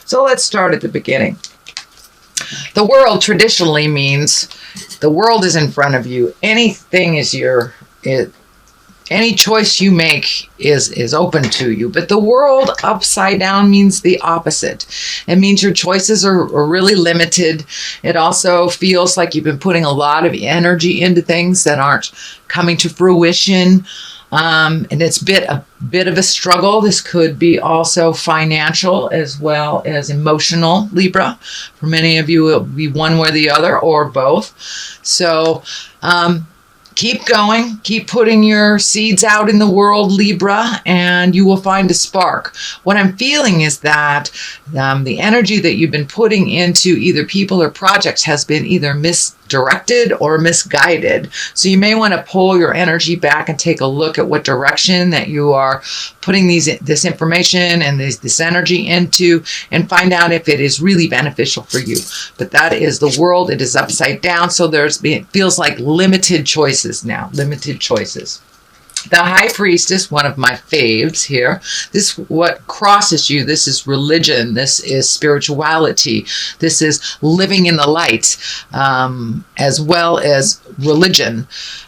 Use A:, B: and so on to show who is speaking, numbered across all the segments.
A: So let's start at the beginning. The world traditionally means the world is in front of you. Anything is any choice you make is open to you. But the world upside down means the opposite. It means your choices are really limited. It also feels like you've been putting a lot of energy into things that aren't coming to fruition. And it's a bit of a struggle. This could be also financial as well as emotional, Libra. For many of you, it will be one way or the other, or both. So, keep going, keep putting your seeds out in the world, Libra, and you will find a spark. What I'm feeling is that the energy that you've been putting into either people or projects has been either misdirected or misguided. So you may want to pull your energy back and take a look at what direction that you are putting this information and this energy into, and find out if it is really beneficial for you. But that is the world. It is upside down. So it feels like limited choices now, limited choices. The High Priestess, one of my faves here. This what crosses you. This is religion. This is spirituality. This is living in the light, as well as religion.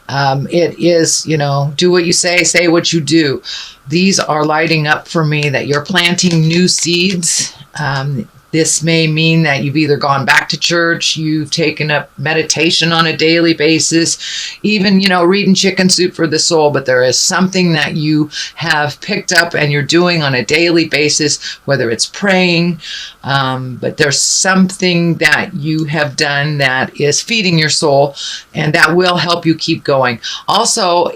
A: It is, do what you say what you do. These are lighting up for me that you're planting new seeds. This may mean that you've either gone back to church, you've taken up meditation on a daily basis, even, reading Chicken Soup for the Soul, but there is something that you have picked up and you're doing on a daily basis, whether it's praying, but there's something that you have done that is feeding your soul, and that will help you keep going. Also,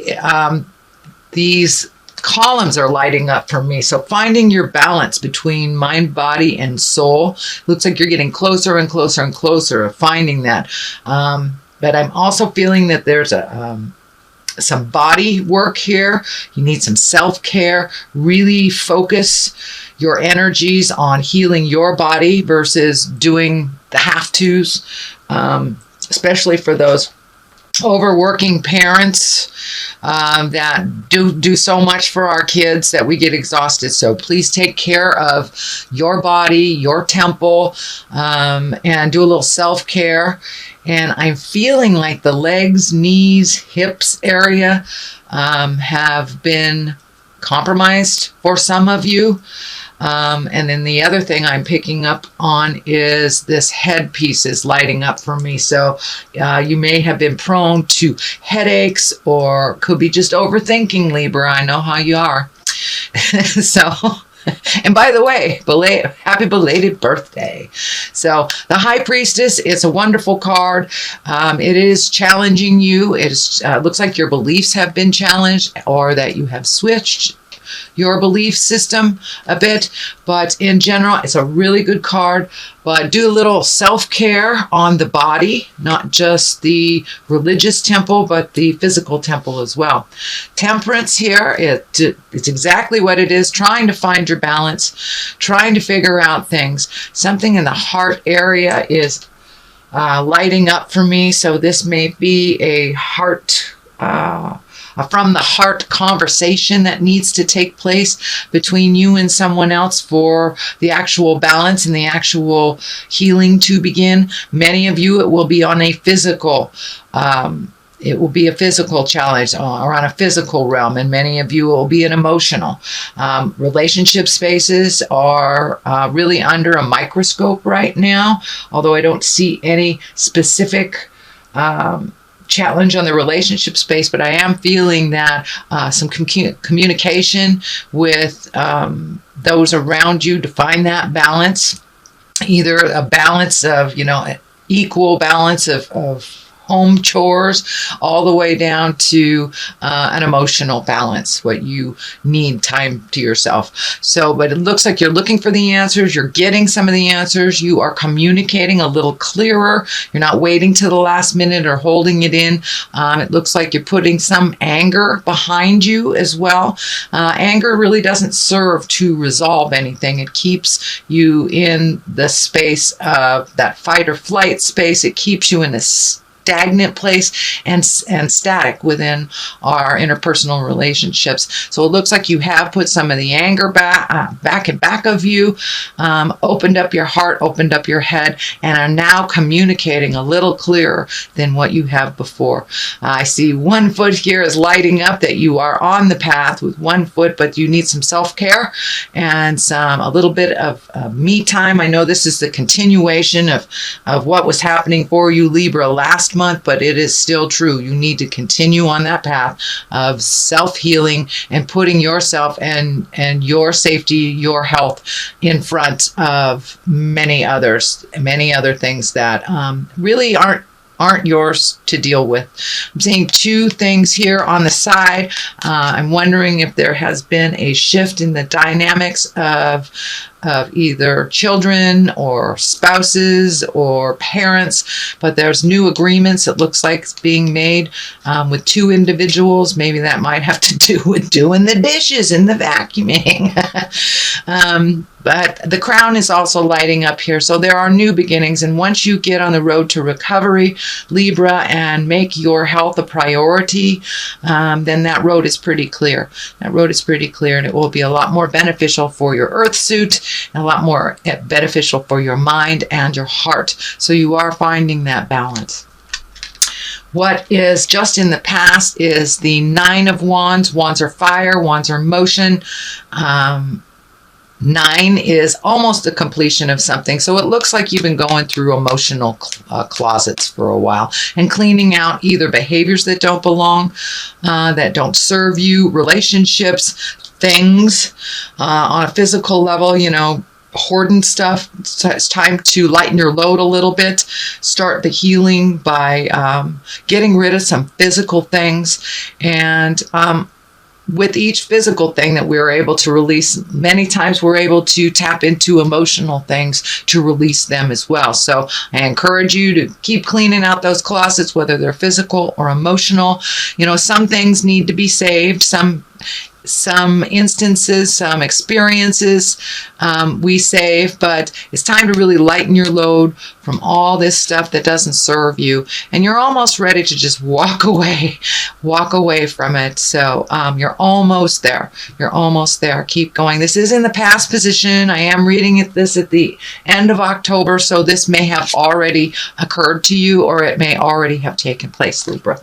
A: these columns are lighting up for me. So finding your balance between mind, body, and soul. Looks like you're getting closer and closer and closer of finding that. But I'm also feeling that there's some body work here. You need some self-care. Really focus your energies on healing your body versus doing the have-tos, especially for those overworking parents that do so much for our kids that we get exhausted. So please take care of your body, your temple, and do a little self-care. And I'm feeling like the legs, knees, hips area have been compromised for some of you. And then the other thing I'm picking up on is this headpiece is lighting up for me. So you may have been prone to headaches, or could be just overthinking, Libra. I know how you are. So, and by the way, happy belated birthday. So the High Priestess, it's a wonderful card. It is challenging you. It looks like your beliefs have been challenged, or that you have switched your belief system a bit, but in general it's a really good card. But do a little self-care on the body, not just the religious temple but the physical temple as well. Temperance here, it's exactly what it is, trying to find your balance, trying to figure out things. Something in the heart area is lighting up for me. So this may be a heart from the heart conversation that needs to take place between you and someone else for the actual balance and the actual healing to begin. Many of you, it will be on a physical challenge or on a physical realm, and many of you it will be an emotional. Relationship spaces are really under a microscope right now, although I don't see any specific challenge on the relationship space, but I am feeling that some communication with those around you to find that balance, either a balance of, equal balance of home chores, all the way down to an emotional balance, what you need time to yourself. So, but it looks like you're looking for the answers. You're getting some of the answers. You are communicating a little clearer. You're not waiting to the last minute or holding it in. It looks like you're putting some anger behind you as well. Anger really doesn't serve to resolve anything. It keeps you in the space of that fight or flight space. It keeps you in this stagnant place and static within our interpersonal relationships. So it looks like you have put some of the anger back of you, opened up your heart, opened up your head, and are now communicating a little clearer than what you have before. I see one foot here is lighting up, that you are on the path with one foot, but you need some self-care and a little bit of me time. I know this is the continuation of what was happening for you, Libra, last month, but it is still true. You need to continue on that path of self-healing and putting yourself and your safety, your health in front of many other things that really aren't yours to deal with. I'm seeing two things here on the side. I'm wondering if there has been a shift in the dynamics of either children or spouses or parents, but there's new agreements, it looks like, it's being made with two individuals. Maybe that might have to do with doing the dishes and the vacuuming. But the crown is also lighting up here. So there are new beginnings. And once you get on the road to recovery, Libra, and make your health a priority, then that road is pretty clear. That road is pretty clear, and it will be a lot more beneficial for your earth suit, and a lot more beneficial for your mind and your heart. So you are finding that balance. What is just in the past is the Nine of Wands. Wands are fire, wands are motion. 9 is almost the completion of something. So it looks like you've been going through emotional closets for a while and cleaning out either behaviors that don't belong, that don't serve you, relationships, things on a physical level, hoarding stuff. It's time to lighten your load a little bit. Start the healing by getting rid of some physical things. And with each physical thing that we're able to release, many times we're able to tap into emotional things to release them as well. So I encourage you to keep cleaning out those closets, whether they're physical or emotional. Some things need to be saved. Some instances, some experiences we save, but it's time to really lighten your load from all this stuff that doesn't serve you. And you're almost ready to just walk away from it. So you're almost there. You're almost there. Keep going. This is in the past position. I am reading this at the end of October, so this may have already occurred to you, or it may already have taken place, Libra.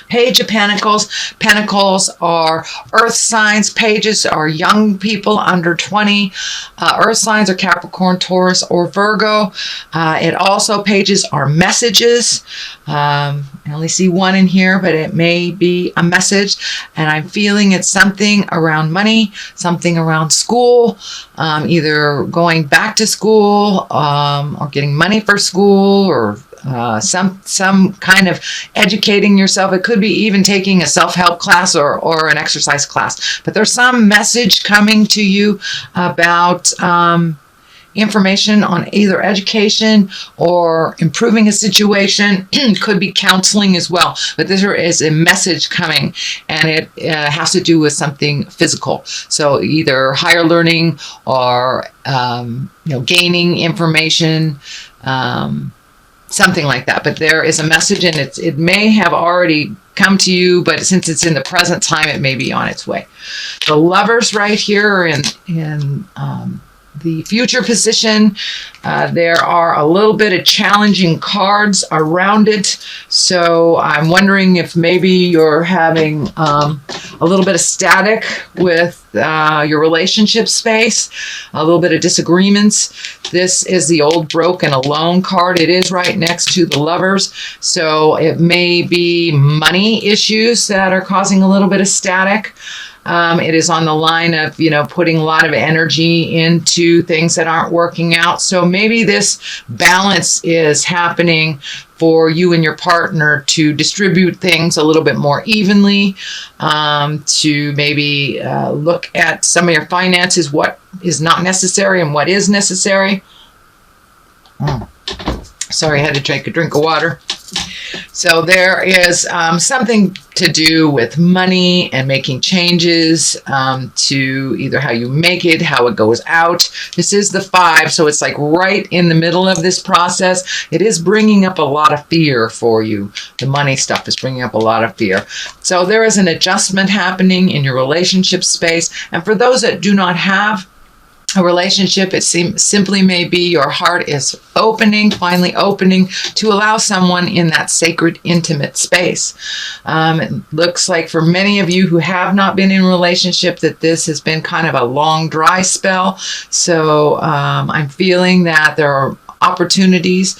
A: Page of Pentacles. Pentacles are earth signs. Pages are young people under 20. Earth signs are Capricorn, Taurus, or Virgo. Pages are messages. I only see one in here, but it may be a message. And I'm feeling it's something around money, something around school, either going back to school or getting money for school, or some kind of educating yourself. It could be even taking a self-help class or an exercise class. But there's some message coming to you about information on either education or improving a situation. Could be counseling as well. But there is a message coming, and it has to do with something physical. So either higher learning or gaining information. Something like that. But there is a message, and it may have already come to you, but since it's in the present time, it may be on its way. The Lovers right here in the future position. There are a little bit of challenging cards around it. So I'm wondering if maybe you're having a little bit of static with your relationship space, a little bit of disagreements. This is the old broken alone card. It is right next to the Lovers. So it may be money issues that are causing a little bit of static. It is on the line of, putting a lot of energy into things that aren't working out. So maybe this balance is happening for you and your partner to distribute things a little bit more evenly, to maybe look at some of your finances, what is not necessary and what is necessary. Sorry, I had to take a drink of water. So there is something to do with money and making changes to either how you make it, how it goes out. This is the 5, so it's like right in the middle of this process. It is bringing up a lot of fear for you. The money stuff is bringing up a lot of fear. So there is an adjustment happening in your relationship space. And for those that do not have a relationship, it simply may be your heart is finally opening to allow someone in that sacred, intimate space. It looks like for many of you who have not been in a relationship that this has been kind of a long, dry spell. So I'm feeling that there are opportunities,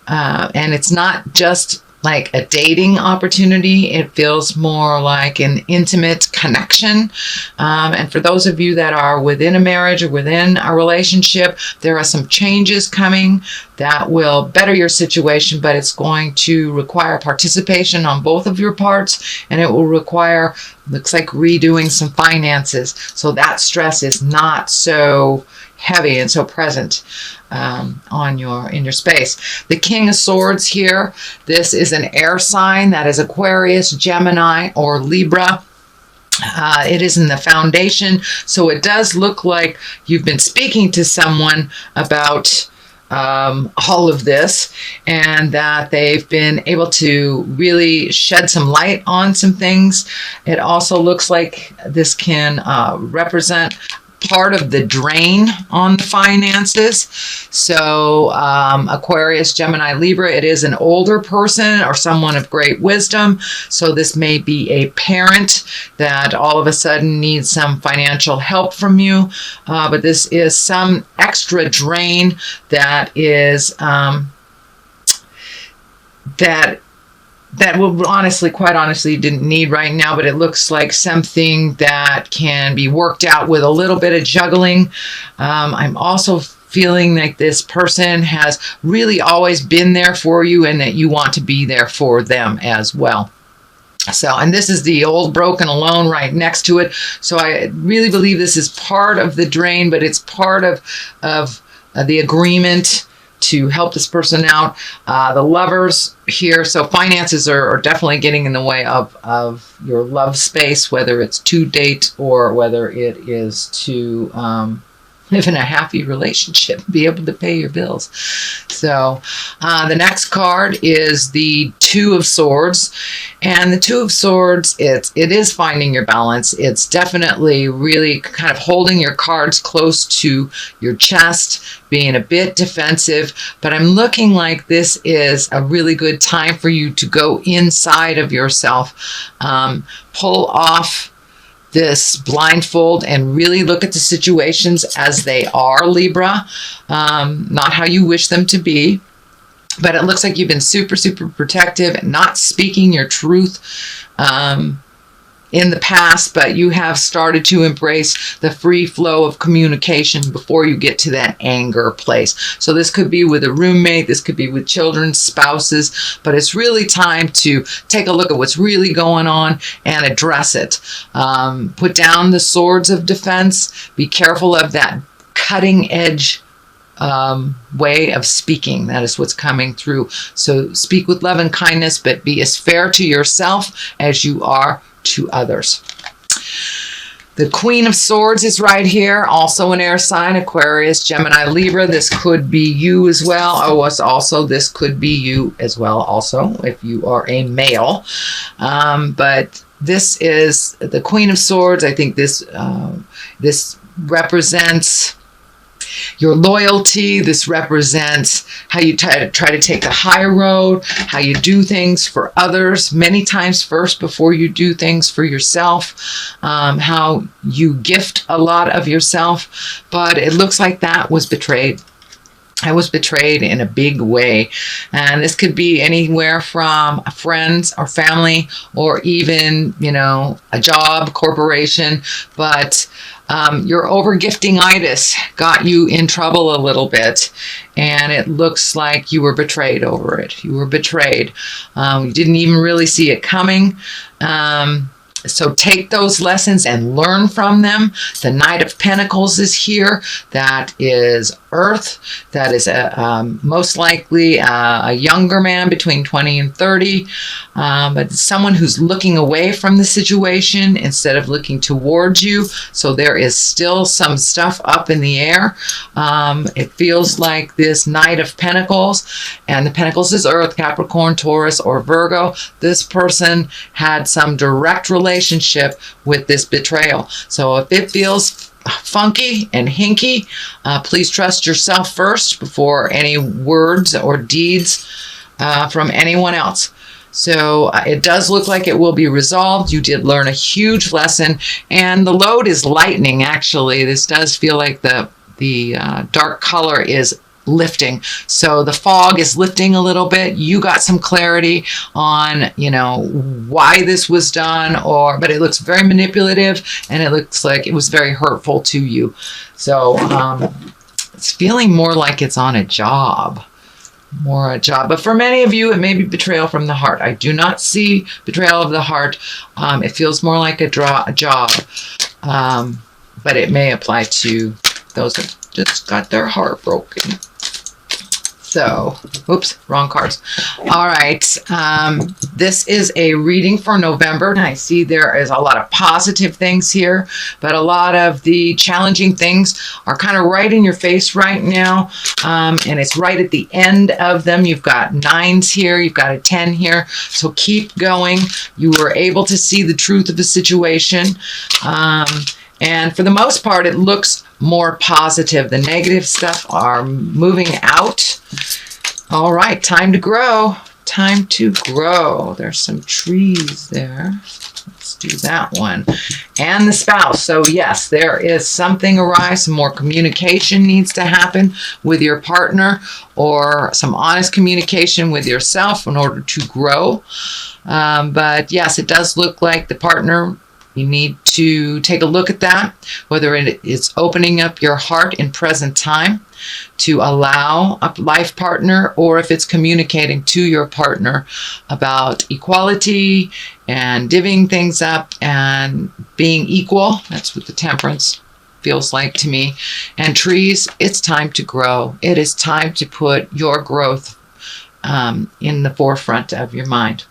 A: and it's not just like a dating opportunity. It feels more like an intimate connection. And for those of you that are within a marriage or within a relationship, there are some changes coming that will better your situation, but it's going to require participation on both of your parts, and it will require, looks like, redoing some finances. So that stress is not so heavy and so present in your space. The King of Swords here, this is an air sign. That is Aquarius, Gemini, or Libra. It is in the foundation, so it does look like you've been speaking to someone about all of this, and that they've been able to really shed some light on some things. It also looks like this can represent part of the drain on the finances. So Aquarius, Gemini, Libra, it is an older person or someone of great wisdom. So this may be a parent that all of a sudden needs some financial help from you. But this is some extra drain that is that will quite honestly didn't need right now, but it looks like something that can be worked out with a little bit of juggling. I'm also feeling like this person has really always been there for you, and that you want to be there for them as well. So, and this is the old, broken, alone right next to it. So I really believe this is part of the drain, but it's part of the agreement to help this person out. The Lovers here, so finances are definitely getting in the way of your love space, whether it's to date or whether it is to live in a happy relationship, be able to pay your bills. So the next card is the Two of Swords, and the Two of Swords, it is finding your balance. It's definitely really kind of holding your cards close to your chest, being a bit defensive, but I'm looking like this is a really good time for you to go inside of yourself, pull off this blindfold and really look at the situations as they are, Libra, not how you wish them to be. But it looks like you've been super, super protective and not speaking your truth in the past, but you have started to embrace the free flow of communication before you get to that anger place. So this could be with a roommate, this could be with children, spouses, but it's really time to take a look at what's really going on and address it. Put down the swords of defense. Be careful of that cutting edge way of speaking. That is what's coming through. So speak with love and kindness, but be as fair to yourself as you are to others. The Queen of Swords is right here, also an air sign, Aquarius, Gemini, Libra. This could be you as well. This could be you as well also if you are a male. But this is the Queen of Swords. I think this represents your loyalty. This represents how you try to take the high road, how you do things for others many times first before you do things for yourself, how you gift a lot of yourself. But it looks like that was betrayed. I was betrayed in a big way. And this could be anywhere from friends or family or even, a job, corporation. But your overgifting-itis got you in trouble a little bit. And it looks like you were betrayed over it. You were betrayed. You didn't even really see it coming. So take those lessons and learn from them. The Knight of Pentacles is here. That is Earth. That is most likely a younger man between 20 and 30, but someone who's looking away from the situation instead of looking towards you. So there is still some stuff up in the air. It feels like this Knight of Pentacles, and the Pentacles is Earth, Capricorn, Taurus, or Virgo. This person had some direct relationship with this betrayal. So if it feels funky and hinky, please trust yourself first before any words or deeds from anyone else. So it does look like it will be resolved. You did learn a huge lesson, and the load is lightening. Actually, this does feel like the dark color is lifting. So the fog is lifting a little bit. You got some clarity on, why this was done, but it looks very manipulative, and it looks like it was very hurtful to you. So it's feeling more like it's on a job. But for many of you, it may be betrayal from the heart. I do not see betrayal of the heart. It feels more like a job, but it may apply to those that just got their heart broken. So, oops, wrong cards. All right. This is a reading for November. I see there is a lot of positive things here, but a lot of the challenging things are kind of right in your face right now. And it's right at the end of them. You've got 9s here. You've got a 10 here. So keep going. You were able to see the truth of the situation. And for the most part, it looks more positive. The negative stuff are moving out. All right, time to grow. Time to grow. There's some trees there. Let's do that one. And the spouse. So yes, there is something arise. Some more communication needs to happen with your partner, or some honest communication with yourself in order to grow. But yes, it does look like the partner, you need to take a look at that, whether it is opening up your heart in present time to allow a life partner, or if it's communicating to your partner about equality and divvying things up and being equal. That's what the Temperance feels like to me. And trees, it's time to grow. It is time to put your growth in the forefront of your mind.